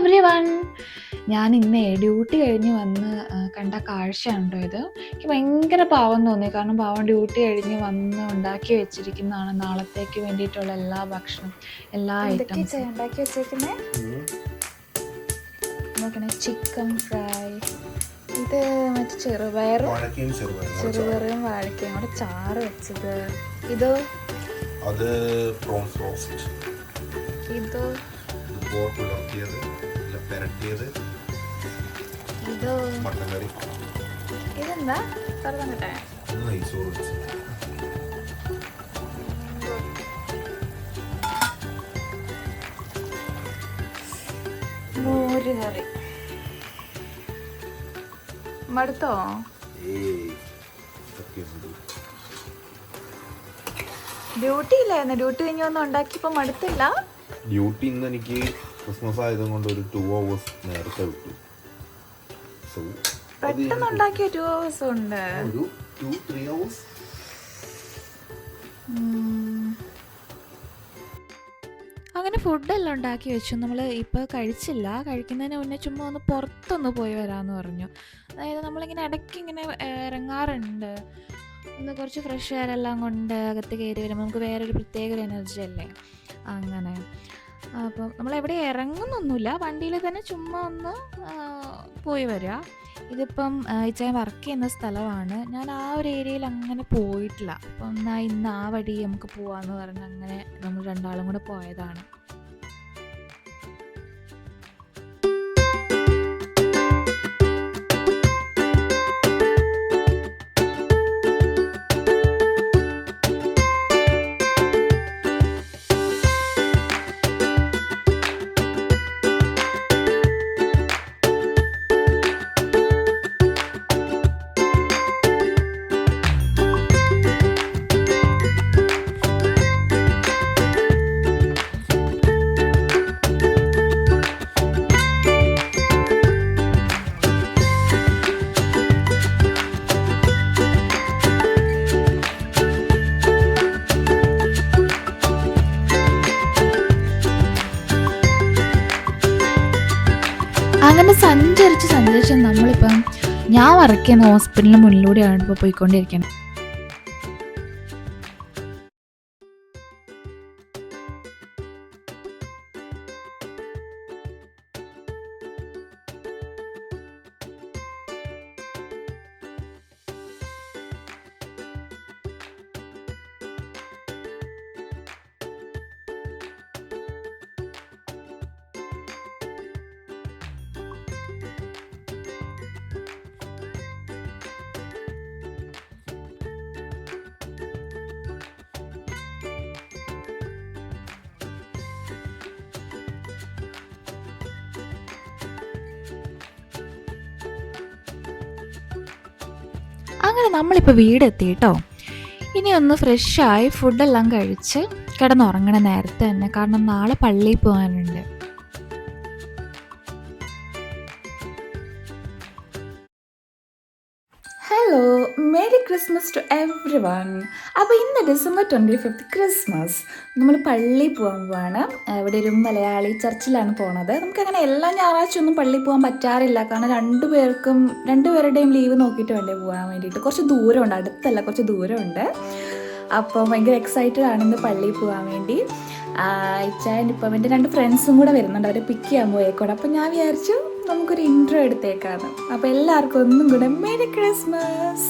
Every one. ഞാൻ ഇന്നേ duty കഴിഞ്ഞ് വന്ന് കണ്ട കാഴ്ചയുണ്ടോ ഇത്. എനിക്ക് ഭയങ്കര പാവം തോന്നി. കാരണം പാവം ഡ്യൂട്ടി കഴിഞ്ഞ് വന്ന് ഉണ്ടാക്കി വെച്ചിരിക്കുന്നതാണ് നാളത്തേക്ക് വേണ്ടിയിട്ടുള്ള എല്ലാ ഭക്ഷണം, എല്ലാ ഐറ്റംസും ഉണ്ടാക്കി വെച്ചേക്കുന്നേ. നോക്കണേ, ചിക്കൻ ഫ്രൈ, ഇത് മറ്റേ ചെറുപയറും വാഴക്കയും കൂടെ ചാറ് വെച്ചത്, ഇത് ഇത് ഇതെന്താ പറഞ്ഞേ, മോര് കറി. മടുത്തോ? ഡ്യൂട്ടി ഇല്ലായിരുന്നു, ഡ്യൂട്ടി കഴിഞ്ഞ് വന്ന് ഉണ്ടാക്കിയപ്പോ മടുത്തില്ല. ഡ്യൂട്ടി ഇന്ന് എനിക്ക് ക്രിസ്മസ് ആയതുകൊണ്ട് ഒരു 2 hours നേരത്തെ വിട്ടു. പെട്ടെന്ന് ഉണ്ടാക്കിയ 2 hours ഉണ്ട്. 2-3 hours. അങ്ങനെ ഫുഡെല്ലാം ഉണ്ടാക്കി വെച്ചു. നമ്മൾ ഇപ്പോൾ കഴിച്ചില്ല, കഴിക്കുന്നതിന് മുന്നേ ചുമ്മാ ഒന്ന് പുറത്തൊന്ന് പോയി വരാമെന്ന് പറഞ്ഞു. അതായത് നമ്മളിങ്ങനെ ഇടയ്ക്ക് ഇങ്ങനെ ഇറങ്ങാറുണ്ട്, ഒന്ന് കുറച്ച് ഫ്രഷ് എയർ എല്ലാം കൊണ്ട് അകത്ത് കയറി വരുമ്പോൾ നമുക്ക് വേറൊരു പ്രത്യേക ഒരു എനർജി അല്ലേ. അങ്ങനെ അപ്പം നമ്മളെവിടെ ഇറങ്ങുന്നൊന്നുമില്ല, വണ്ടിയിൽ തന്നെ ചുമ്മാ ഒന്ന് പോയി വരിക. ഇതിപ്പം ഇച്ചായൻ വർക്ക് ചെയ്യുന്ന സ്ഥലമാണ്. ഞാൻ ആ ഒരു ഏരിയയിൽ അങ്ങനെ പോയിട്ടില്ല. അപ്പം എന്നാൽ ഇന്ന് ആ വഴി നമുക്ക് പോവാമെന്ന് പറഞ്ഞ് അങ്ങനെ നമ്മൾ രണ്ടാളും കൂടെ പോയതാണ്. അങ്ങനെ സഞ്ചരിച്ച് നമ്മളിപ്പം ഞാൻ വർക്ക് ചെയ്യുന്ന ഹോസ്പിറ്റലിന് മുന്നിലൂടെയാണ് ഇപ്പോൾ പോയിക്കൊണ്ടിരിക്കുന്നത്. അങ്ങനെ നമ്മളിപ്പോൾ വീടെത്തി കേട്ടോ. ഇനി ഒന്ന് ഫ്രഷായി ഫുഡെല്ലാം കഴിച്ച് കിടന്നുറങ്ങണ നേരത്തെ തന്നെ, കാരണം നാളെ പള്ളിയിൽ പോകാനുണ്ട്. Hello, merry Christmas to everyone. അപ്പോൾ ഇന്ന് December 25 ക്രിസ്മസ്. നമ്മൾ പള്ളിയിൽ പോകാൻ പോവാണ്. ഇവിടെ ഒരു മലയാളി ചർച്ചിലാണ് പോണത്. നമുക്കങ്ങനെ എല്ലാ ഞായറാഴ്ച ഒന്നും പള്ളിയിൽ പോകാൻ പറ്റാറില്ല, കാരണം രണ്ടുപേരുടെയും ലീവ് നോക്കിയിട്ട് വേണ്ടേ പോകാൻ വേണ്ടിയിട്ട്. കുറച്ച് ദൂരമുണ്ട്, അടുത്തല്ല, കുറച്ച് ദൂരമുണ്ട്. അപ്പോൾ ഭയങ്കര എക്സൈറ്റഡ് ആണ് ഇന്ന് പള്ളിയിൽ പോകാൻ വേണ്ടി. ഇച്ചായൻ ഇപ്പം എൻ്റെ 2 ഫ്രണ്ട്സും കൂടെ വരുന്നുണ്ട്, അവരെ പിക്ക് ചെയ്യാൻ പോയേക്കോടെ. അപ്പം ഞാൻ വിചാരിച്ചു നമുക്കൊരു ഇൻട്രോ എടുത്തേക്കാണ്. അപ്പോൾ എല്ലാവർക്കും ഒന്നും കൂടെ മേരി ക്രിസ്മസ്.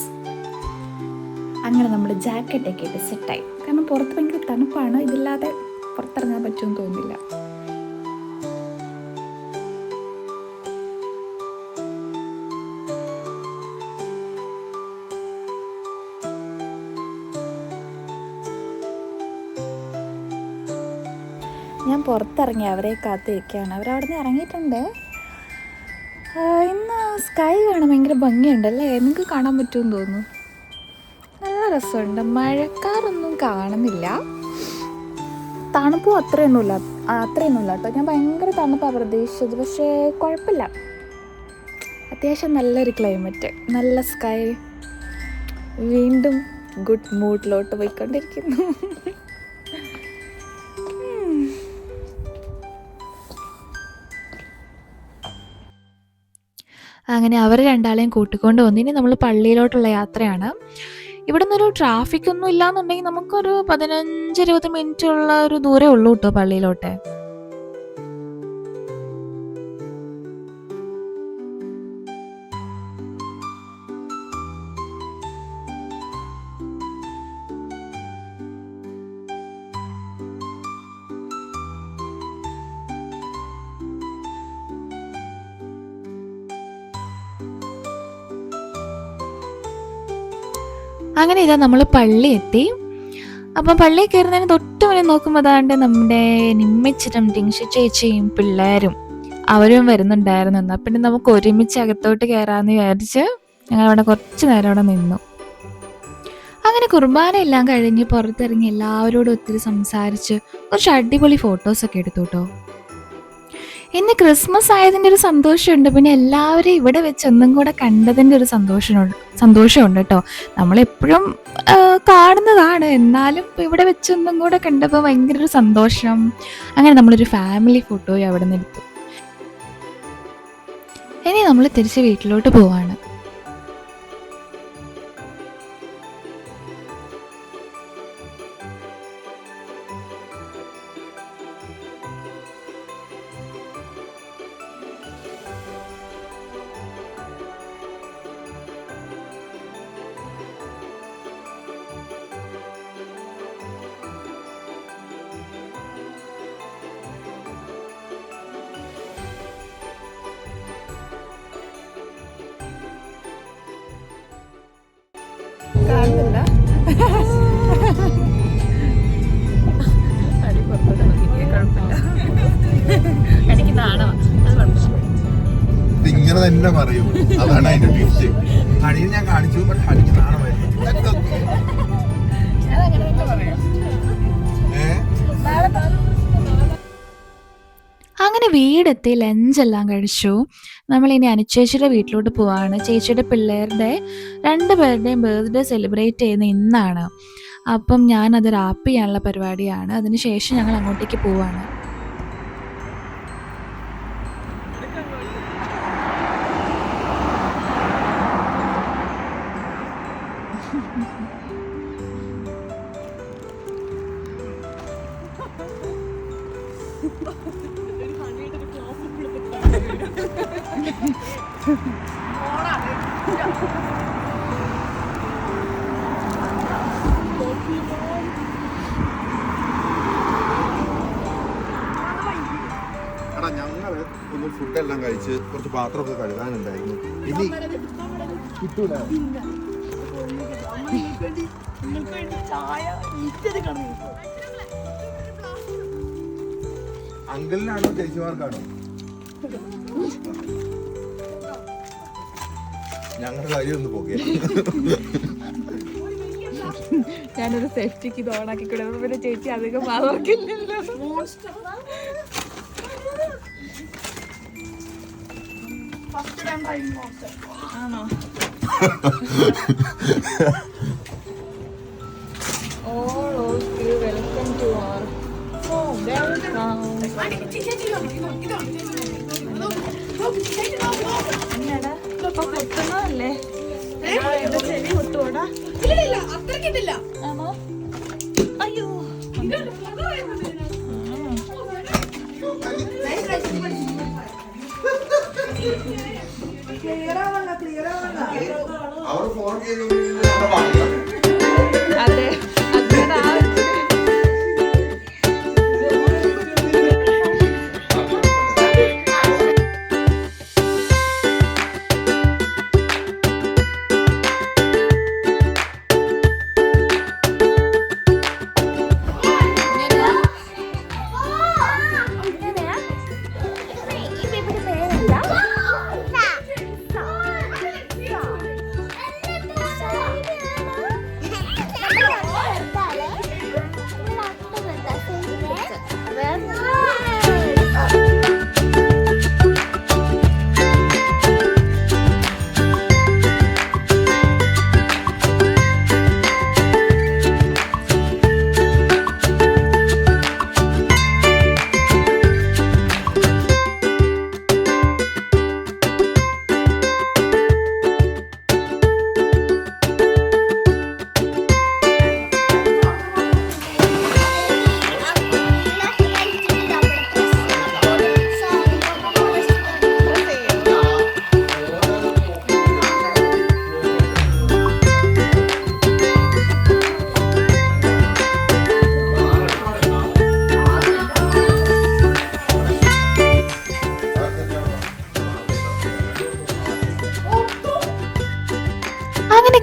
അങ്ങനെ നമ്മൾ ജാക്കറ്റൊക്കെ ഇട്ട് സെറ്റായി, കാരണം പുറത്ത് ഭയങ്കര തണുപ്പാണ്, ഇതില്ലാതെ പുറത്തിറങ്ങാൻ പറ്റുമെന്ന് തോന്നുന്നില്ല. ഞാൻ പുറത്തിറങ്ങി അവരെ കാത്തിരിക്കുകയാണ്. അവരവിടെ നിന്ന് ഇറങ്ങിയിട്ടുണ്ട്. ഇന്ന് സ്കൈ കാണാൻ ഭയങ്കര ഭംഗിയുണ്ടല്ലേ, നിങ്ങൾക്ക് കാണാൻ പറ്റുമെന്ന് തോന്നുന്നു. നല്ല രസമുണ്ട്. മഴക്കാറൊന്നും കാണുന്നില്ല, തണുപ്പും അത്രയൊന്നുമില്ല കേട്ടോ. ഞാൻ ഭയങ്കര തണുപ്പാണ് പ്രതീക്ഷിച്ചത്, പക്ഷേ കുഴപ്പമില്ല. അത്യാവശ്യം നല്ലൊരു ക്ലൈമറ്റ്, നല്ല സ്കൈ. വീണ്ടും ഗുഡ് മൂഡിലോട്ട് പോയിക്കൊണ്ടിരിക്കുന്നു. അങ്ങനെ അവർ രണ്ടാളെയും കൂട്ടിക്കൊണ്ട് വന്നു. ഇനി നമ്മൾ പള്ളിയിലോട്ടുള്ള യാത്രയാണ്. ഇവിടെ നിന്നൊരു ട്രാഫിക്കൊന്നും ഇല്ലാന്നുണ്ടെങ്കിൽ നമുക്കൊരു 15-20 മിനിറ്റ് ഉള്ള ഒരു ദൂരേ ഉള്ളൂ കേട്ടോ പള്ളിയിലോട്ട്. അങ്ങനെ ഇതാ നമ്മൾ പള്ളി എത്തി. അപ്പം പള്ളിയിൽ കയറുന്നതിന് തൊട്ട് മുന്നേ നോക്കുമ്പോൾ അതാണ്ട് നമ്മുടെ നിമ്മിച്ചിട്ടും ടിങ്ഷി ചേച്ചിയും പിള്ളേരും അവരും വരുന്നുണ്ടായിരുന്നു. എന്നാൽ പിന്നെ നമുക്ക് ഒരുമിച്ച് അകത്തോട്ട് കയറാമെന്ന് വിചാരിച്ച് ഞങ്ങൾ അവിടെ കുറച്ച് നേരം അവിടെ നിന്നു. അങ്ങനെ കുർബാന എല്ലാം കഴിഞ്ഞ് പുറത്തിറങ്ങി എല്ലാവരോടും ഒത്തിരി സംസാരിച്ച് കുറച്ച് അടിപൊളി ഫോട്ടോസൊക്കെ എടുത്തു കേട്ടോ. ഇന്ന് ക്രിസ്മസ് ആയതിൻ്റെ ഒരു സന്തോഷമുണ്ട്. പിന്നെ എല്ലാവരെയും ഇവിടെ വെച്ച് ഒന്നും കൂടെ കണ്ടതിൻ്റെ ഒരു സന്തോഷമുണ്ട് കേട്ടോ. നമ്മളെപ്പോഴും കാണുന്നതാണ്, എന്നാലും ഇവിടെ വെച്ചൊന്നും കൂടെ കണ്ടപ്പോൾ ഭയങ്കര ഒരു സന്തോഷം. അങ്ങനെ നമ്മളൊരു ഫാമിലി ഫോട്ടോയും അവിടെ നിന്ന് എടുത്തു. ഇനി നമ്മൾ തിരിച്ച് വീട്ടിലോട്ട് പോവാണ്. കാണുന്നില്ല അടി പുറത്തോട്ട് നോക്കിയേ, കുഴപ്പമില്ല. എനിക്ക് നാണമാണ്, അത് കുഴപ്പമില്ല. ഇങ്ങനെ തന്നെ പറയും, അതാണ് അതിന്റെ ട്വിസ്റ്റ്. ഹണിയിൽ ഞാൻ കാണിച്ചു, ബട്ട് ഹണിക്ക് നാണമായിരുന്നു. അതങ്ങനെയൊക്കെ പറയാം. അങ്ങനെ വീടെത്തി ലഞ്ചെല്ലാം കഴിച്ചു. നമ്മളിനി അനുചേച്ചിയുടെ വീട്ടിലോട്ട് പോവാണ്. ചേച്ചിയുടെ പിള്ളേരുടെ 2 പേരുടെയും ബർത്ത്ഡേ സെലിബ്രേറ്റ് ചെയ്യുന്ന ഇന്നാണ്. അപ്പം ഞാനത് റാപ്പ് ചെയ്യാനുള്ള പരിപാടിയാണ്. അതിനുശേഷം ഞങ്ങൾ അങ്ങോട്ടേക്ക് പോവാണ്. എടാ, ഞങ്ങള് ഒന്ന് ഫുഡെല്ലാം കഴിച്ച് കുറച്ച് പാത്രമൊക്കെ കഴുകാനുണ്ടായിരുന്നു. ഇനി കിട്ടൂല. അങ്കിളിനാണോ ചേച്ചിമാർക്കാണോ? ഞങ്ങളുടെ കാര്യം ഒന്ന് പോകെ. ഞാനൊരു സേഫ്റ്റിക്ക് ഇത് ഓണാക്കി കൊടുക്കും. പിന്നെ ചേച്ചി അധികം പാകില്ലല്ലോ. ആണോ? വെൽക്കം ടു അവർ പൊട്ടുന്നതല്ലേ? ചെവി പൊട്ടുവോടാ? ആണോ? അയ്യോ, അതെ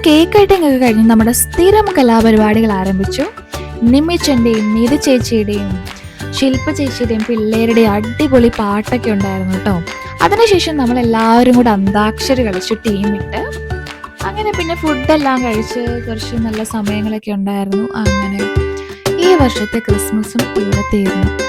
കേക്ക് കട്ടിംഗ് ഒക്കെ കഴിഞ്ഞ് നമ്മുടെ സ്ഥിരം കലാപരിപാടികൾ ആരംഭിച്ചു. നിമിച്ചൻ്റെയും നീതു ചേച്ചിയുടെയും ശില്പ ചേച്ചിയുടെയും പിള്ളേരുടെയും അടിപൊളി പാട്ടൊക്കെ ഉണ്ടായിരുന്നു കേട്ടോ. അതിനുശേഷം നമ്മളെല്ലാവരും കൂടെ അന്താക്ഷരി കളിച്ചു ടീമിട്ട്. അങ്ങനെ പിന്നെ ഫുഡെല്ലാം കഴിച്ച് കുറച്ച് നല്ല സമയങ്ങളൊക്കെ ഉണ്ടായിരുന്നു. അങ്ങനെ ഈ വർഷത്തെ ക്രിസ്മസും ഇവിടെ തീർന്നു.